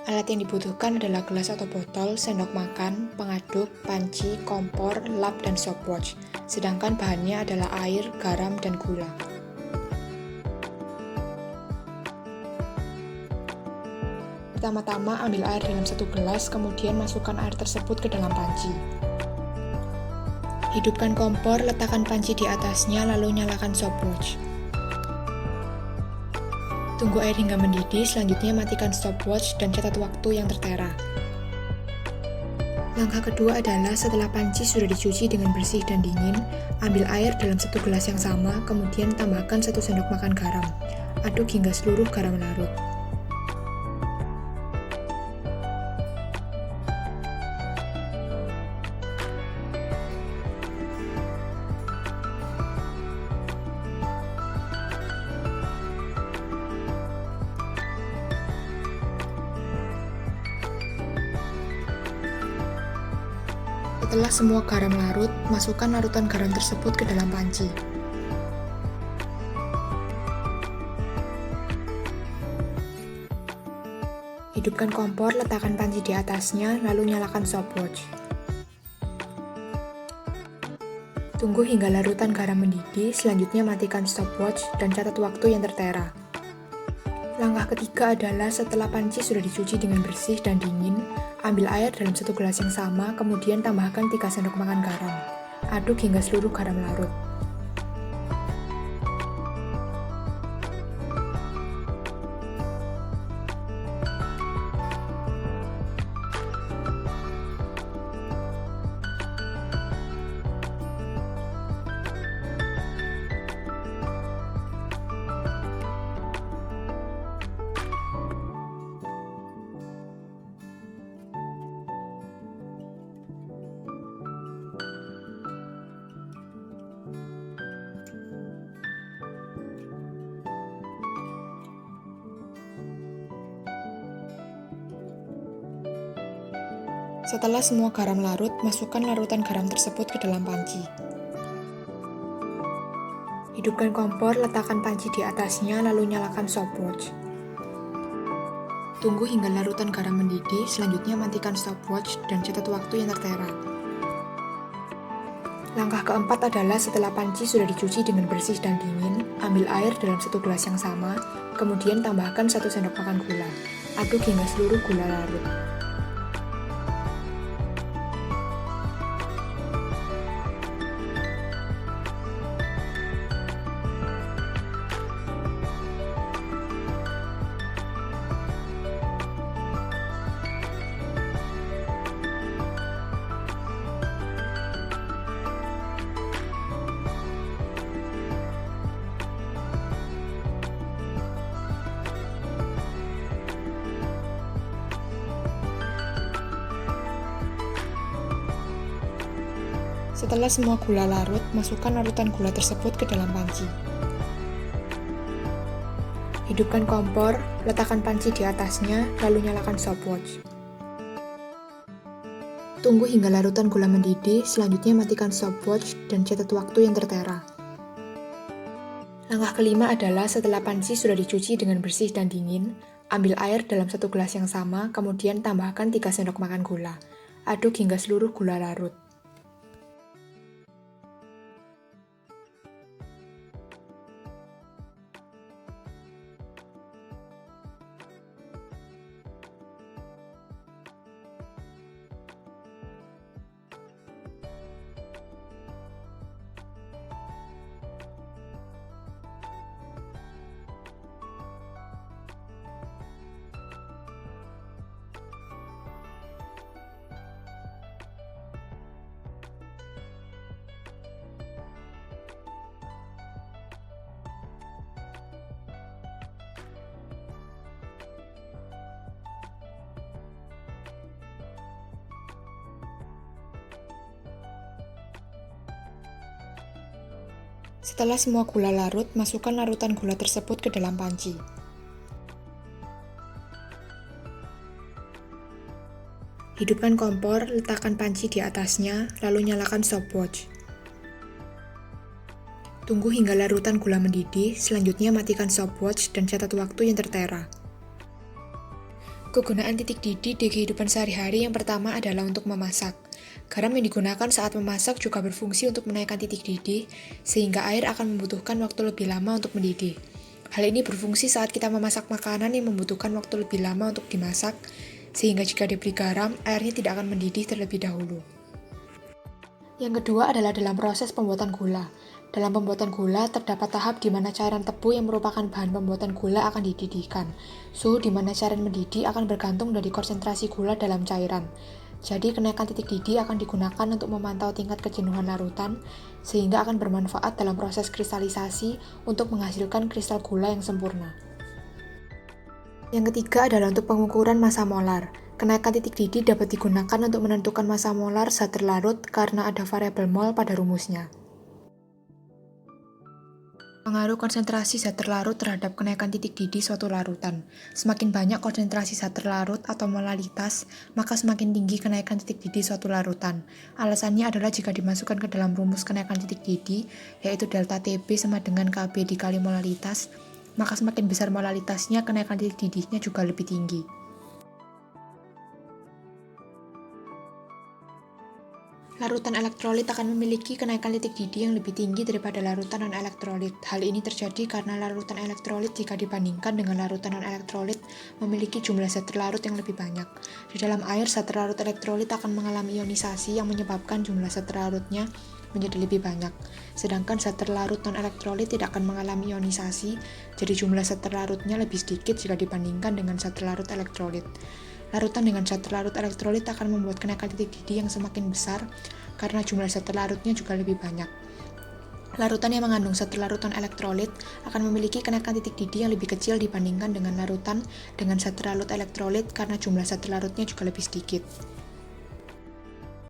Alat yang dibutuhkan adalah gelas atau botol, sendok makan, pengaduk, panci, kompor, lap, dan stopwatch. Sedangkan bahannya adalah air, garam, dan gula. Pertama-tama ambil air dalam satu gelas, kemudian masukkan air tersebut ke dalam panci. Hidupkan kompor, letakkan panci di atasnya, lalu nyalakan stopwatch. Tunggu air hingga mendidih, selanjutnya matikan stopwatch dan catat waktu yang tertera. Langkah kedua adalah setelah panci sudah dicuci dengan bersih dan dingin, ambil air dalam satu gelas yang sama, kemudian tambahkan 1 sendok makan garam. Aduk hingga seluruh garam larut. Setelah semua garam larut, masukkan larutan garam tersebut ke dalam panci. Hidupkan kompor, letakkan panci di atasnya, lalu nyalakan stopwatch. Tunggu hingga larutan garam mendidih, selanjutnya matikan stopwatch dan catat waktu yang tertera. Langkah ketiga adalah setelah panci sudah dicuci dengan bersih dan dingin, ambil air dalam satu gelas yang sama, kemudian tambahkan 3 sendok makan garam. Aduk hingga seluruh garam larut. Setelah semua garam larut, masukkan larutan garam tersebut ke dalam panci. Hidupkan kompor, letakkan panci di atasnya, lalu nyalakan stopwatch. Tunggu hingga larutan garam mendidih, selanjutnya matikan stopwatch dan catat waktu yang tertera. Langkah keempat adalah setelah panci sudah dicuci dengan bersih dan dingin, ambil air dalam satu gelas yang sama, kemudian tambahkan 1 sendok makan gula. Aduk hingga seluruh gula larut. Setelah semua gula larut, masukkan larutan gula tersebut ke dalam panci. Hidupkan kompor, letakkan panci di atasnya, lalu nyalakan stopwatch. Tunggu hingga larutan gula mendidih, selanjutnya matikan stopwatch dan catat waktu yang tertera. Langkah kelima adalah setelah panci sudah dicuci dengan bersih dan dingin, ambil air dalam satu gelas yang sama, kemudian tambahkan 3 sendok makan gula. Aduk hingga seluruh gula larut. Setelah semua gula larut, masukkan larutan gula tersebut ke dalam panci. Hidupkan kompor, letakkan panci di atasnya, lalu nyalakan stopwatch. Tunggu hingga larutan gula mendidih, selanjutnya matikan stopwatch dan catat waktu yang tertera. Kegunaan titik didih di kehidupan sehari-hari yang pertama adalah untuk memasak. Garam yang digunakan saat memasak juga berfungsi untuk menaikkan titik didih, sehingga air akan membutuhkan waktu lebih lama untuk mendidih. Hal ini berfungsi saat kita memasak makanan yang membutuhkan waktu lebih lama untuk dimasak, sehingga jika diberi garam, airnya tidak akan mendidih terlebih dahulu. Yang kedua adalah dalam proses pembuatan gula. Dalam pembuatan gula, terdapat tahap di mana cairan tebu yang merupakan bahan pembuatan gula akan dididihkan. Suhu di mana cairan mendidih akan bergantung dari konsentrasi gula dalam cairan. Jadi, kenaikan titik didih akan digunakan untuk memantau tingkat kejenuhan larutan, sehingga akan bermanfaat dalam proses kristalisasi untuk menghasilkan kristal gula yang sempurna. Yang ketiga adalah untuk pengukuran massa molar. Kenaikan titik didih dapat digunakan untuk menentukan massa molar zat terlarut karena ada variabel mol pada rumusnya. Pengaruh konsentrasi zat terlarut terhadap kenaikan titik didih suatu larutan. Semakin banyak konsentrasi zat terlarut atau molalitas, maka semakin tinggi kenaikan titik didih suatu larutan. Alasannya adalah jika dimasukkan ke dalam rumus kenaikan titik didih, yaitu delta TB sama dengan KB dikali molalitas, maka semakin besar molalitasnya, kenaikan titik didihnya juga lebih tinggi. Larutan elektrolit akan memiliki kenaikan titik didih yang lebih tinggi daripada larutan non-elektrolit. Hal ini terjadi karena larutan elektrolit jika dibandingkan dengan larutan non-elektrolit memiliki jumlah zat terlarut yang lebih banyak. Di dalam air, zat terlarut elektrolit akan mengalami ionisasi yang menyebabkan jumlah zat terlarutnya menjadi lebih banyak. Sedangkan zat terlarut non-elektrolit tidak akan mengalami ionisasi, jadi jumlah zat terlarutnya lebih sedikit jika dibandingkan dengan zat terlarut elektrolit. Larutan dengan zat terlarut elektrolit akan membuat kenaikan titik didih yang semakin besar karena jumlah zat terlarutnya juga lebih banyak. Larutan yang mengandung zat terlarut non-elektrolit akan memiliki kenaikan titik didih yang lebih kecil dibandingkan dengan larutan dengan zat terlarut elektrolit karena jumlah zat terlarutnya juga lebih sedikit.